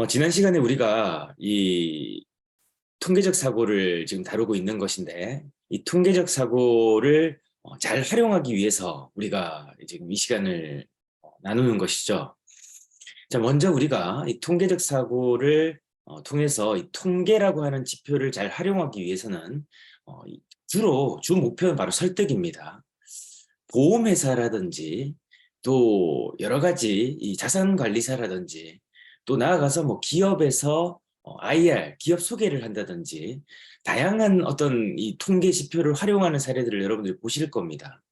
지난 시간에 우리가 이 통계적 사고를 지금 다루고 있는 것인데, 이 통계적 사고를 잘 활용하기 위해서 우리가 지금 이 시간을 나누는 것이죠. 자, 먼저 우리가 이 통계적 사고를 통해서 이 통계라고 하는 지표를 잘 활용하기 위해서는 주 목표는 바로 설득입니다. 보험회사라든지 또 여러 가지 이 자산관리사라든지 또 나아가서 뭐 기업에서 IR, 기업 소개를 한다든지 다양한 어떤 이 통계 지표를 활용하는 사례들을 여러분들이 보실 겁니다.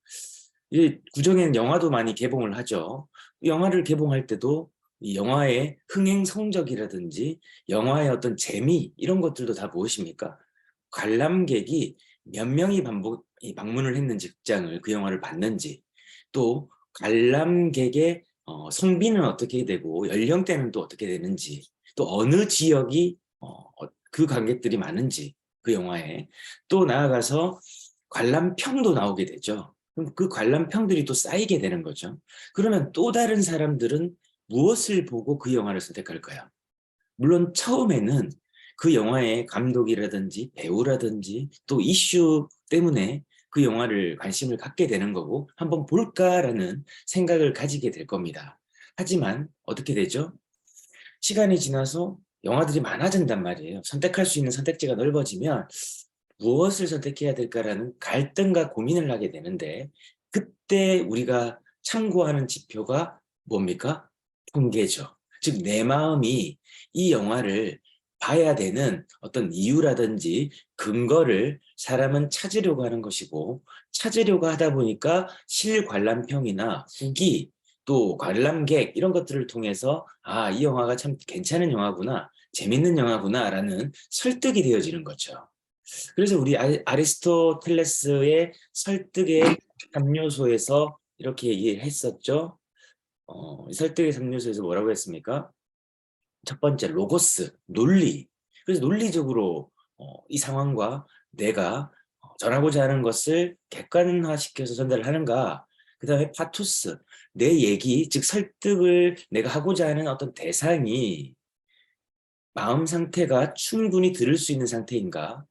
이 구정엔 영화도 많이 개봉을 하죠. 영화를 개봉할 때도 이 영화의 흥행 성적이라든지 영화의 어떤 재미 이런 것들도 다 무엇입니까? 관람객이 몇 명이 방문을 했는지 극장을 그 영화를 봤는지 또 관람객의 성비는 어떻게 되고 연령대는 또 어떻게 되는지 또 어느 지역이 그 관객들이 많은지 그 영화에 또 나아가서 관람평도 나오게 되죠. 그럼 그 관람평들이 또 쌓이게 되는 거죠. 그러면 또 다른 사람들은 무엇을 보고 그 영화를 선택할까요? 물론 처음에는 그 영화의 감독이라든지 배우라든지 또 이슈 때문에 그 영화를 관심을 갖게 되는 거고 한번 볼까라는 생각을 가지게 될 겁니다. 하지만 어떻게 되죠? 시간이 지나서 영화들이 많아진단 말이에요. 선택할 수 있는 선택지가 넓어지면 무엇을 선택해야 될까라는 갈등과 고민을 하게 되는데 그때 우리가 참고하는 지표가 뭡니까? 통계죠. 즉 내 마음이 이 영화를 봐야 되는 어떤 이유라든지 근거를 사람은 찾으려고 하는 것이고 찾으려고 하다 보니까 실관람평이나 후기 또 관람객 이런 것들을 통해서 아, 이 영화가 참 괜찮은 영화구나 재밌는 영화구나라는 설득이 되어지는 거죠. 그래서 우리 아리스토텔레스의 설득의 3요소에서 이렇게 얘기를 했었죠. 설득의 3요소에서 뭐라고 했습니까? 첫 번째, 로고스, 논리. 그래서 논리적으로 이 상황과 내가 전하고자 하는 것을 객관화시켜서 전달을 하는가. 그 다음에 파토스, 내 얘기, 즉 설득을 내가 하고자 하는 어떤 대상이 마음 상태가 충분히 들을 수 있는 상태인가.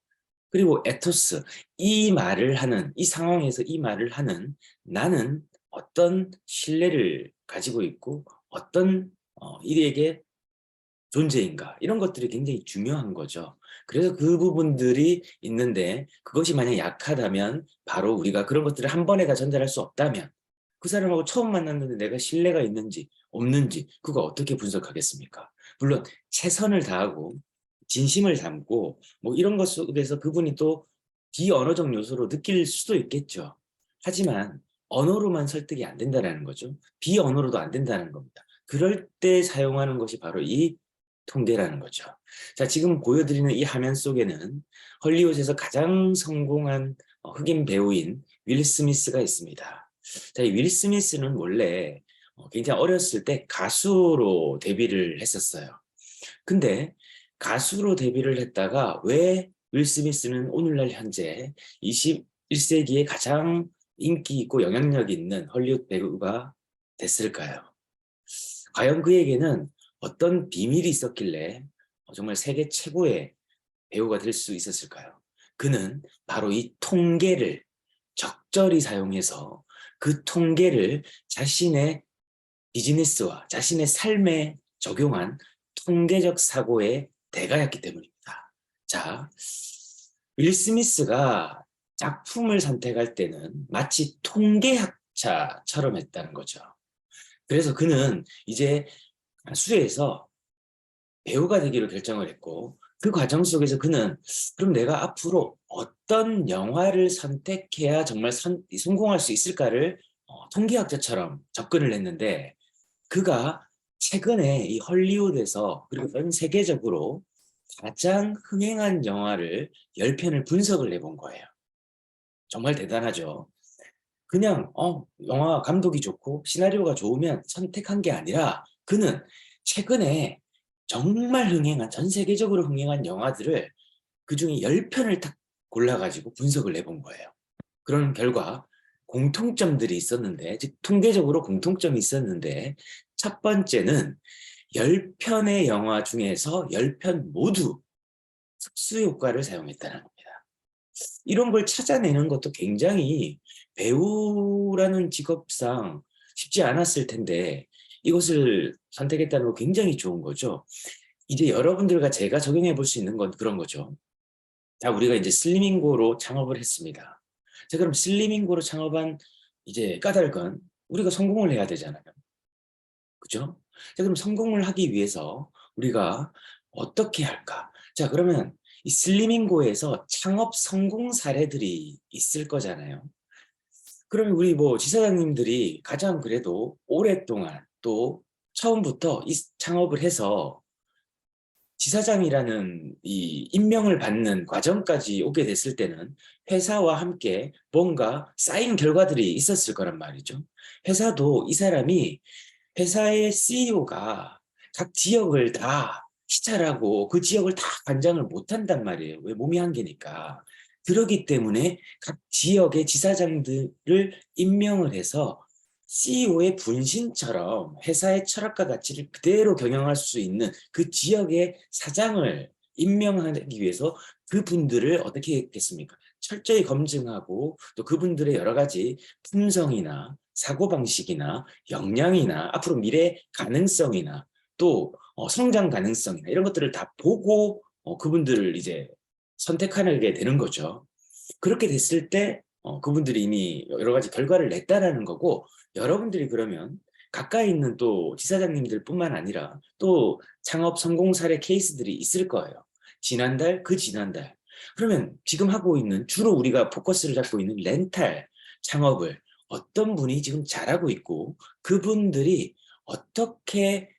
그리고 에토스, 이 말을 하는, 이 상황에서 이 말을 하는 나는 어떤 신뢰를 가지고 있고 어떤 이에게 존재인가 이런 것들이 굉장히 중요한 거죠. 그래서 그 부분들이 있는데 그것이 만약 약하다면 바로 우리가 그런 것들을 한 번에 다 전달할 수 없다면 그 사람하고 처음 만났는데 내가 신뢰가 있는지 없는지 그거 어떻게 분석하겠습니까? 물론 최선을 다하고 진심을 담고 뭐 이런 것 속에서 그분이 또 비언어적 요소로 느낄 수도 있겠죠. 하지만 언어로만 설득이 안 된다는 거죠. 비언어로도 안 된다는 겁니다. 그럴 때 사용하는 것이 바로 이 통계라는 거죠. 자, 지금 보여드리는 이 화면 속에는 헐리우드에서 가장 성공한 흑인 배우인 윌 스미스가 있습니다. 자, 이 윌 스미스는 원래 굉장히 어렸을 때 가수로 데뷔를 했었어요. 근데 가수로 데뷔를 했다가 왜 윌 스미스는 오늘날 현재 21세기에 가장 인기 있고 영향력 있는 헐리우드 배우가 됐을까요? 과연 그에게는 어떤 비밀이 있었길래 정말 세계 최고의 배우가 될 수 있었을까요? 그는 바로 이 통계를 적절히 사용해서 그 통계를 자신의 비즈니스와 자신의 삶에 적용한 통계적 사고의 대가였기 때문입니다. 자, 윌 스미스가 작품을 선택할 때는 마치 통계학자처럼 했다는 거죠. 그래서 그는 이제 수에서 배우가 되기로 결정을 했고 그 과정 속에서 그는 그럼 내가 앞으로 어떤 영화를 선택해야 정말 성공할 수 있을까를 통계학자처럼 접근을 했는데 그가 최근에 이 헐리우드에서 그리고 전 세계적으로 가장 흥행한 영화를 10편을 분석을 해본 거예요. 정말 대단하죠. 그냥 영화 감독이 좋고 시나리오가 좋으면 선택한 게 아니라 그는 최근에 정말 흥행한 전 세계적으로 흥행한 영화들을 그중에 10편을 딱 골라가지고 분석을 해본 거예요. 그런 결과 공통점들이 있었는데 즉 통계적으로 공통점이 있었는데 첫 번째는 10편의 영화 중에서 10편 모두 특수효과를 사용했다는 겁니다. 이런 걸 찾아내는 것도 굉장히 배우라는 직업상 쉽지 않았을 텐데 이것을 선택했다는 거 굉장히 좋은 거죠. 이제 여러분들과 제가 적용해 볼 수 있는 건 그런 거죠. 자, 우리가 이제 슬리밍고로 창업을 했습니다. 자, 그럼 슬리밍고로 창업한 이제 까닭은 우리가 성공을 해야 되잖아요. 그죠? 자, 그럼 성공을 하기 위해서 우리가 어떻게 할까? 자, 그러면 이 슬리밍고에서 창업 성공 사례들이 있을 거잖아요. 그러면 우리 뭐 지사장님들이 가장 그래도 오랫동안 또 처음부터 이 창업을 해서 지사장이라는 이 임명을 받는 과정까지 오게 됐을 때는 회사와 함께 뭔가 쌓인 결과들이 있었을 거란 말이죠. 회사도 이 사람이 회사의 CEO가 각 지역을 다 시찰하고 그 지역을 다 관장을 못한단 말이에요. 왜? 몸이 한계니까. 그러기 때문에 각 지역의 지사장들을 임명을 해서 CEO의 분신처럼 회사의 철학과 가치를 그대로 경영할 수 있는 그 지역의 사장을 임명하기 위해서 그분들을 어떻게 했겠습니까? 철저히 검증하고 또 그분들의 여러 가지 품성이나 사고방식이나 역량이나 앞으로 미래 가능성이나 또 성장 가능성이나 이런 것들을 다 보고 그분들을 이제 선택하게 되는 거죠. 그렇게 됐을 때 그분들이 이미 여러 가지 결과를 냈다라는 거고 여러분들이 그러면 가까이 있는 또 지사장님들 뿐만 아니라 또 창업 성공 사례 케이스들이 있을 거예요. 지난달, 그 지난달. 그러면 지금 하고 있는 주로 우리가 포커스를 잡고 있는 렌탈 창업을 어떤 분이 지금 잘하고 있고 그분들이 어떻게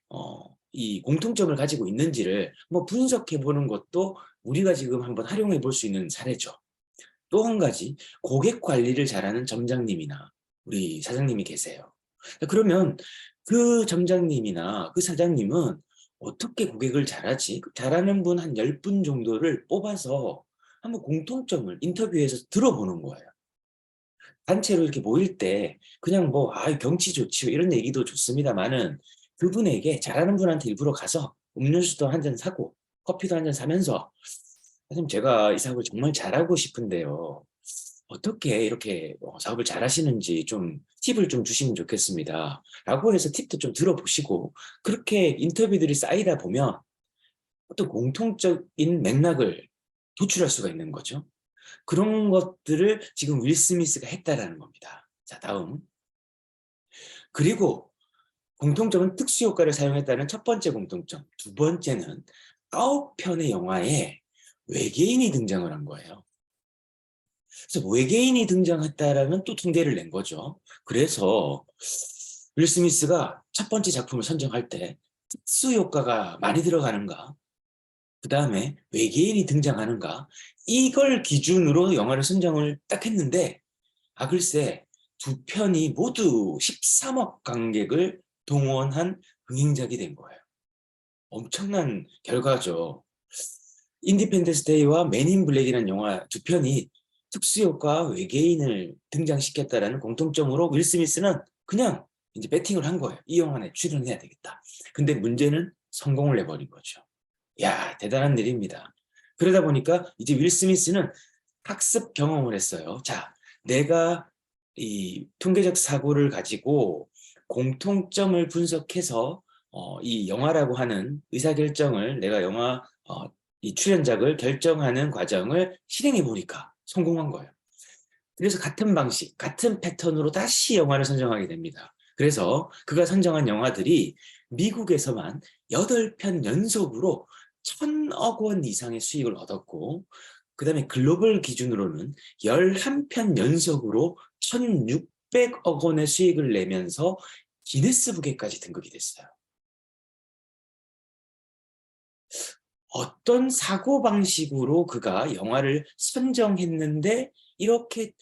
이 공통점을 가지고 있는지를 뭐 분석해 보는 것도 우리가 지금 한번 활용해 볼 수 있는 사례죠. 또 한 가지 고객 관리를 잘하는 점장님이나 우리 사장님이 계세요. 그러면 그 점장님이나 그 사장님은 어떻게 고객을 잘하지? 잘하는 분 한 10분 정도를 뽑아서 한번 공통점을 인터뷰에서 들어보는 거예요. 단체로 이렇게 모일 때 그냥 뭐 경치 좋지요 이런 얘기도 좋습니다만은 그분에게 잘하는 분한테 일부러 가서 음료수도 한 잔 사고 커피도 한 잔 사면서 선생님 제가 이 사업을 정말 잘하고 싶은데요. 어떻게 이렇게 사업을 잘하시는지 좀 팁을 좀 주시면 좋겠습니다. 라고 해서 팁도 좀 들어보시고 그렇게 인터뷰들이 쌓이다 보면 어떤 공통적인 맥락을 도출할 수가 있는 거죠. 그런 것들을 지금 윌 스미스가 했다라는 겁니다. 자, 다음. 그리고 공통점은 특수효과를 사용했다는 첫 번째 공통점. 두 번째는 9편의 영화에 외계인이 등장을 한 거예요. 그래서 외계인이 등장했다라는 또 통계를 낸 거죠. 그래서 윌 스미스가 첫 번째 작품을 선정할 때 특수효과가 많이 들어가는가, 그 다음에 외계인이 등장하는가, 이걸 기준으로 영화를 선정을 딱 했는데 글쎄 두 편이 모두 13억 관객을 동원한 흥행작이 된 거예요. 엄청난 결과죠. 인디펜던스 데이와 맨인 블랙이라는 영화 두 편이 특수효과 외계인을 등장시켰다라는 공통점으로 윌 스미스는 그냥 이제 배팅을 한 거예요. 이 영화에 출연해야 되겠다. 근데 문제는 성공을 해버린 거죠. 야, 대단한 일입니다. 그러다 보니까 이제 윌 스미스는 학습 경험을 했어요. 자, 내가 이 통계적 사고를 가지고 공통점을 분석해서 이 영화라고 하는 의사결정을 내가 영화 이 출연작을 결정하는 과정을 실행해 보니까 성공한 거예요. 그래서 같은 방식, 같은 패턴으로 다시 영화를 선정하게 됩니다. 그래서 그가 선정한 영화들이 미국에서만 8편 연속으로 1,000억 원 이상의 수익을 얻었고 그 다음에 글로벌 기준으로는 11편 연속으로 1,600억 원의 수익을 내면서 기네스북에까지 등극이 됐어요. 어떤 사고방식으로 그가 영화를 선정했는데 이렇게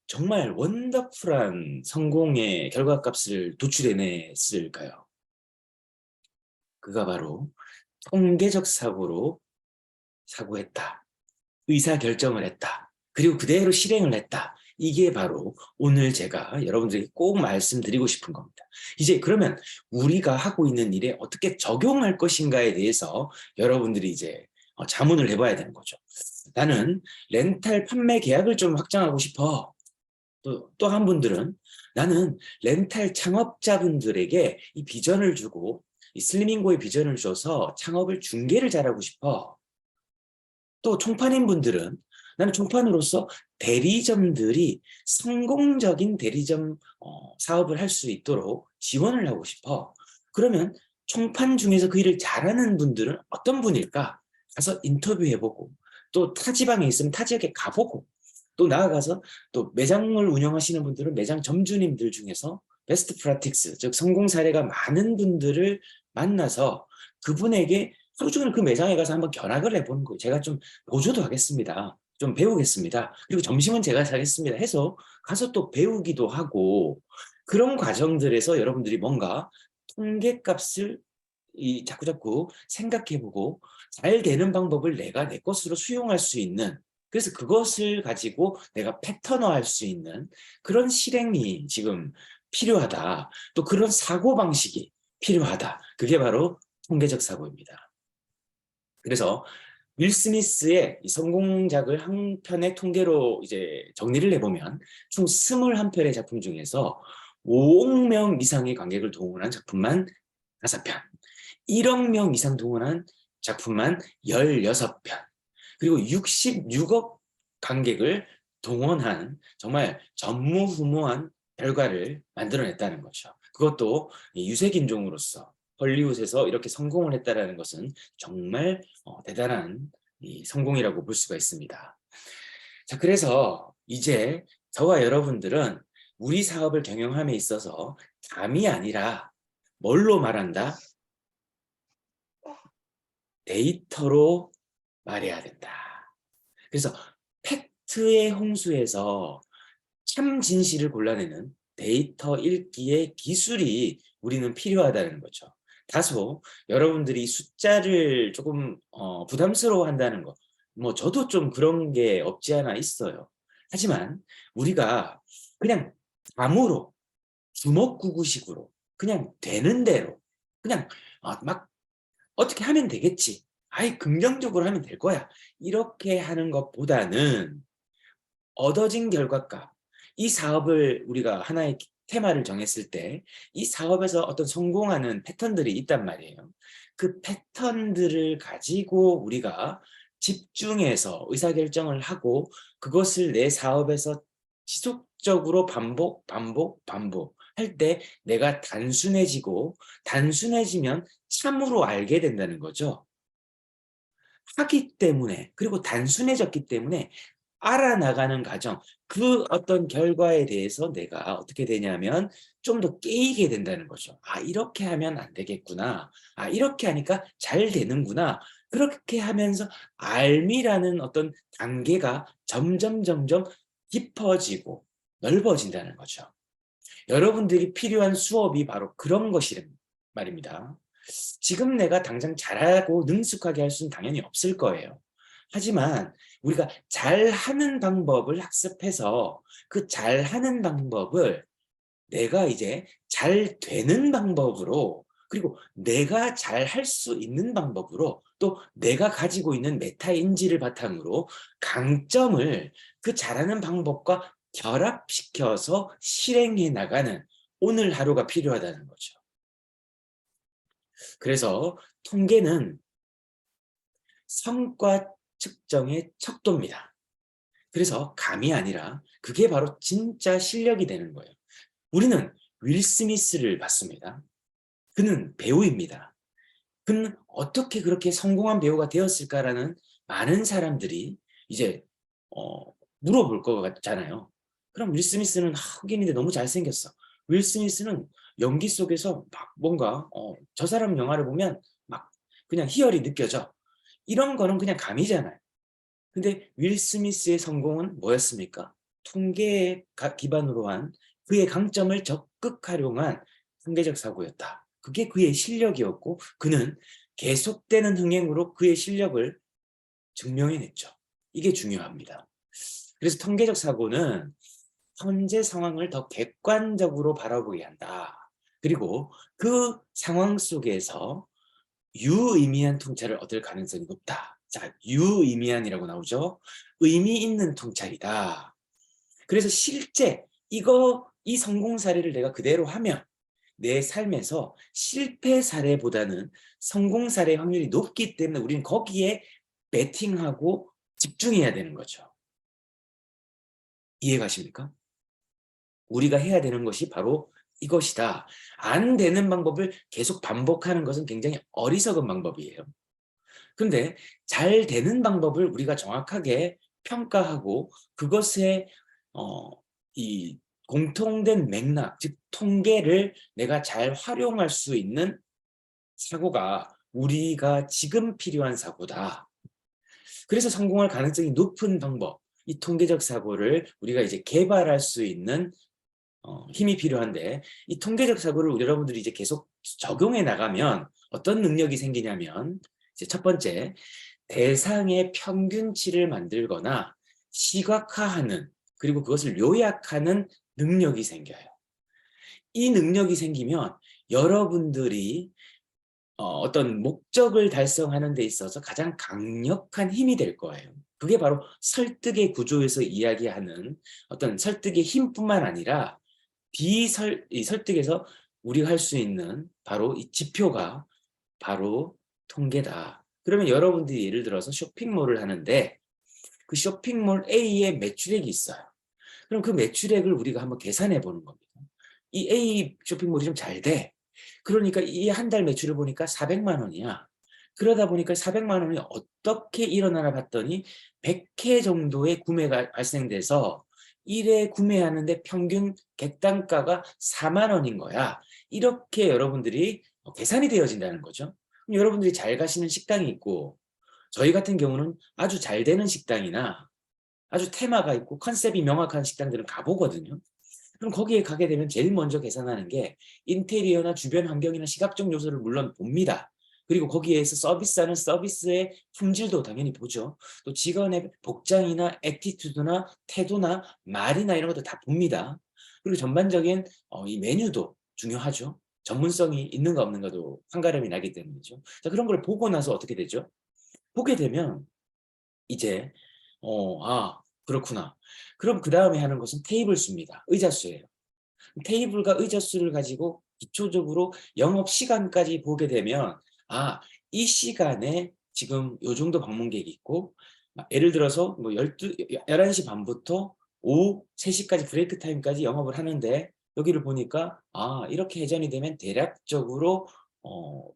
정말 원더풀한 성공의 결과값을 도출해냈을까요? 그가 바로 통계적 사고로 사고했다. 의사결정을 했다. 그리고 그대로 실행을 했다. 이게 바로 오늘 제가 여러분들에게 꼭 말씀드리고 싶은 겁니다. 이제 그러면 우리가 하고 있는 일에 어떻게 적용할 것인가에 대해서 여러분들이 이제 자문을 해봐야 되는 거죠. 나는 렌탈 판매 계약을 좀 확장하고 싶어. 또 한 분들은 나는 렌탈 창업자분들에게 이 비전을 주고 이 슬리밍고의 비전을 줘서 창업을 중개를 잘하고 싶어. 또 총판인 분들은 나는 총판으로서 대리점들이 성공적인 대리점 사업을 할 수 있도록 지원을 하고 싶어. 그러면 총판 중에서 그 일을 잘하는 분들은 어떤 분일까? 가서 인터뷰해보고 또 타 지방에 있으면 타 지역에 가보고 또 나아가서 또 매장을 운영하시는 분들은 매장 점주님들 중에서 베스트 프라틱스, 즉 성공 사례가 많은 분들을 만나서 그분에게 하루 종일 그 매장에 가서 한번 견학을 해보는 거예요. 제가 좀 보조도 하겠습니다. 좀 배우겠습니다. 그리고 점심은 제가 사겠습니다 해서 가서 또 배우기도 하고 그런 과정들에서 여러분들이 뭔가 통계값을 자꾸자꾸 생각해보고 잘 되는 방법을 내가 내 것으로 수용할 수 있는 그래서 그것을 가지고 내가 패턴화할 수 있는 그런 실행이 지금 필요하다. 또 그런 사고방식이 필요하다. 그게 바로 통계적 사고입니다. 그래서 윌 스미스의 성공작을 한 편의 통계로 이제 정리를 해보면 총 21편의 작품 중에서 5억 명 이상의 관객을 동원한 작품만 5편, 1억 명 이상 동원한 작품만 16편, 그리고 66억 관객을 동원한 정말 전무후무한 결과를 만들어냈다는 거죠. 그것도 유색인종으로서 헐리우드에서 이렇게 성공을 했다는 것은 정말 대단한 성공이라고 볼 수가 있습니다. 자, 그래서 이제 저와 여러분들은 우리 사업을 경영함에 있어서 감이 아니라 뭘로 말한다? 데이터로 말해야 된다. 그래서 팩트의 홍수에서 참 진실을 골라내는 데이터 읽기의 기술이 우리는 필요하다는 거죠. 다소 여러분들이 숫자를 조금 부담스러워 한다는 거, 뭐 저도 좀 그런 게 없지 않아 있어요. 하지만 우리가 그냥 감으로 주먹구구식으로 그냥 되는 대로 그냥 막 어떻게 하면 되겠지. 아이 긍정적으로 하면 될 거야. 이렇게 하는 것보다는 얻어진 결과값, 이 사업을 우리가 하나의 테마를 정했을 때 이 사업에서 어떤 성공하는 패턴들이 있단 말이에요. 그 패턴들을 가지고 우리가 집중해서 의사결정을 하고 그것을 내 사업에서 지속적으로 반복 할 때 내가 단순해지면 참으로 알게 된다는 거죠. 하기 때문에 그리고 단순해졌기 때문에 알아나가는 과정, 그 어떤 결과에 대해서 내가 어떻게 되냐면 좀 더 깨이게 된다는 거죠. 아, 이렇게 하면 안 되겠구나. 아, 이렇게 하니까 잘 되는구나. 그렇게 하면서 알미라는 어떤 단계가 점점 깊어지고 넓어진다는 거죠. 여러분들이 필요한 수업이 바로 그런 것이란 말입니다. 지금 내가 당장 잘하고 능숙하게 할 수는 당연히 없을 거예요. 하지만 우리가 잘하는 방법을 학습해서 그 잘하는 방법을 내가 이제 잘 되는 방법으로 그리고 내가 잘 할 수 있는 방법으로 또 내가 가지고 있는 메타인지를 바탕으로 강점을 그 잘하는 방법과 결합시켜서 실행해 나가는 오늘 하루가 필요하다는 거죠. 그래서 통계는 성과 측정의 척도입니다. 그래서 감이 아니라 그게 바로 진짜 실력이 되는 거예요. 우리는 윌 스미스를 봤습니다. 그는 배우입니다. 그는 어떻게 그렇게 성공한 배우가 되었을까라는 많은 사람들이 이제 물어볼 것 같잖아요. 그럼 윌 스미스는 흑인인데 너무 잘생겼어. 윌 스미스는 연기 속에서 막 뭔가 저 사람 영화를 보면 막 그냥 희열이 느껴져. 이런 거는 그냥 감이잖아요. 근데 윌 스미스의 성공은 뭐였습니까? 통계에 기반으로 한 그의 강점을 적극 활용한 통계적 사고였다. 그게 그의 실력이었고 그는 계속되는 흥행으로 그의 실력을 증명해냈죠. 이게 중요합니다. 그래서 통계적 사고는 현재 상황을 더 객관적으로 바라보게 한다. 그리고 그 상황 속에서 유의미한 통찰을 얻을 가능성이 높다. 자, 유의미한이라고 나오죠. 의미 있는 통찰이다. 그래서 실제 이 성공 사례를 내가 그대로 하면 내 삶에서 실패 사례보다는 성공 사례 확률이 높기 때문에 우리는 거기에 베팅하고 집중해야 되는 거죠. 이해가십니까? 우리가 해야 되는 것이 바로 이것이다. 안 되는 방법을 계속 반복하는 것은 굉장히 어리석은 방법이에요. 근데 잘 되는 방법을 우리가 정확하게 평가하고 그것에 이 공통된 맥락, 즉 통계를 내가 잘 활용할 수 있는 사고가 우리가 지금 필요한 사고다. 그래서 성공할 가능성이 높은 방법, 이 통계적 사고를 우리가 이제 개발할 수 있는 힘이 필요한데, 이 통계적 사고를 여러분들이 이제 계속 적용해 나가면 어떤 능력이 생기냐면, 이제 첫 번째, 대상의 평균치를 만들거나 시각화하는, 그리고 그것을 요약하는 능력이 생겨요. 이 능력이 생기면 여러분들이 어떤 목적을 달성하는 데 있어서 가장 강력한 힘이 될 거예요. 그게 바로 설득의 구조에서 이야기하는 어떤 설득의 힘뿐만 아니라 이 설득에서 우리가 할 수 있는 바로 이 지표가 바로 통계다. 그러면 여러분들이 예를 들어서 쇼핑몰을 하는데 그 쇼핑몰 A의 매출액이 있어요. 그럼 그 매출액을 우리가 한번 계산해 보는 겁니다. 이 A 쇼핑몰이 좀 잘 돼. 그러니까 이 한 달 매출을 보니까 400만 원이야. 그러다 보니까 400만 원이 어떻게 일어나나 봤더니 100회 정도의 구매가 발생돼서 1회 구매하는데 평균 객단가가 4만 원인 거야. 이렇게 여러분들이 계산이 되어진다는 거죠. 그럼 여러분들이 잘 가시는 식당이 있고, 저희 같은 경우는 아주 잘 되는 식당이나 아주 테마가 있고 컨셉이 명확한 식당들은 가보거든요. 그럼 거기에 가게 되면 제일 먼저 계산하는 게 인테리어나 주변 환경이나 시각적 요소를 물론 봅니다. 그리고 거기에서 서비스하는 서비스의 품질도 당연히 보죠. 또 직원의 복장이나 애티튜드나 태도나 말이나 이런 것도 다 봅니다. 그리고 전반적인 이 메뉴도 중요하죠. 전문성이 있는가 없는가도 판가름이 나기 때문이죠. 자, 그런 걸 보고 나서 어떻게 되죠? 보게 되면 이제 그렇구나. 그럼 그다음에 하는 것은 테이블 수입니다. 의자 수예요. 테이블과 의자 수를 가지고 기초적으로 영업 시간까지 보게 되면 이 시간에 지금 요 정도 방문객이 있고, 예를 들어서 뭐 11시 반부터 오후 3시까지 브레이크 타임까지 영업을 하는데, 여기를 보니까 이렇게 회전이 되면 대략적으로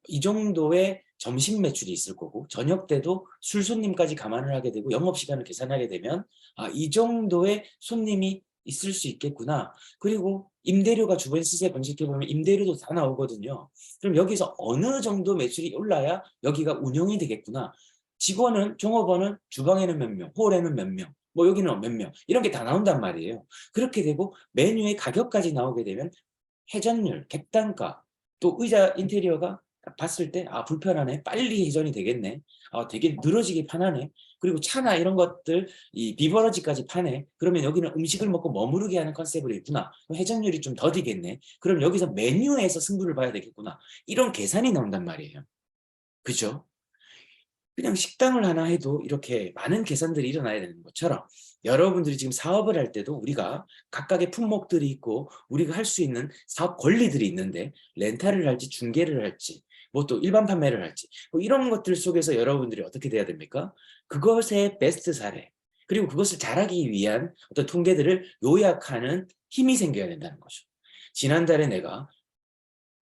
이 정도의 점심 매출이 있을 거고, 저녁 때도 술 손님까지 감안을 하게 되고 영업 시간을 계산하게 되면 이 정도의 손님이 있을 수 있겠구나. 그리고 임대료가 주변 시세 분석해 보면 임대료도 다 나오거든요. 그럼 여기서 어느 정도 매출이 올라야 여기가 운영이 되겠구나. 직원은, 종업원은 주방에는 몇 명, 홀에는 몇 명, 뭐 여기는 몇 명, 이런 게 다 나온단 말이에요. 그렇게 되고 메뉴의 가격까지 나오게 되면 회전율, 객단가, 또 의자 인테리어가 봤을 때 불편하네, 빨리 회전이 되겠네, 되게 늘어지게 편하네, 그리고 차나 이런 것들, 이 비버러지까지 파네. 그러면 여기는 음식을 먹고 머무르게 하는 컨셉으로 있구나. 회전율이 좀 더디겠네. 그럼 여기서 메뉴에서 승부를 봐야 되겠구나. 이런 계산이 나온단 말이에요. 그죠? 그냥 식당을 하나 해도 이렇게 많은 계산들이 일어나야 되는 것처럼, 여러분들이 지금 사업을 할 때도 우리가 각각의 품목들이 있고 우리가 할 수 있는 사업 권리들이 있는데, 렌탈을 할지 중개를 할지 뭐 또 일반 판매를 할지 뭐 이런 것들 속에서 여러분들이 어떻게 돼야 됩니까? 그것의 베스트 사례, 그리고 그것을 잘하기 위한 어떤 통계들을 요약하는 힘이 생겨야 된다는 거죠. 지난달에 내가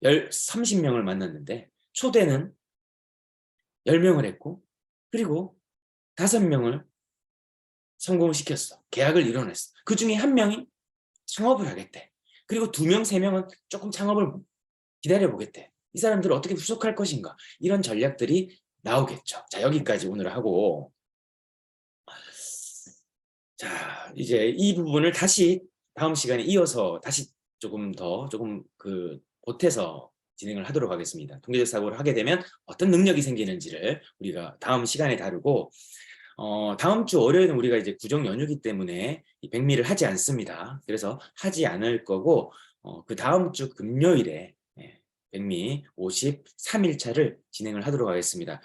30명을 만났는데 초대는 10명을 했고, 그리고 5명을 성공시켰어. 계약을 이뤄냈어. 그 중에 1명이 창업을 하겠대. 그리고 2명, 3명은 조금 창업을 기다려보겠대. 이 사람들을 어떻게 후속할 것인가. 이런 전략들이 나오겠죠. 자, 여기까지 오늘 하고, 자, 이제 이 부분을 다시 다음 시간에 이어서 다시 조금 보태서 진행을 하도록 하겠습니다. 통계적 사고를 하게 되면 어떤 능력이 생기는지를 우리가 다음 시간에 다루고, 다음 주 월요일은 우리가 이제 구정 연휴이기 때문에 이 백미를 하지 않습니다. 그래서 하지 않을 거고, 그 다음 주 금요일에 백미 53일차를 진행을 하도록 하겠습니다.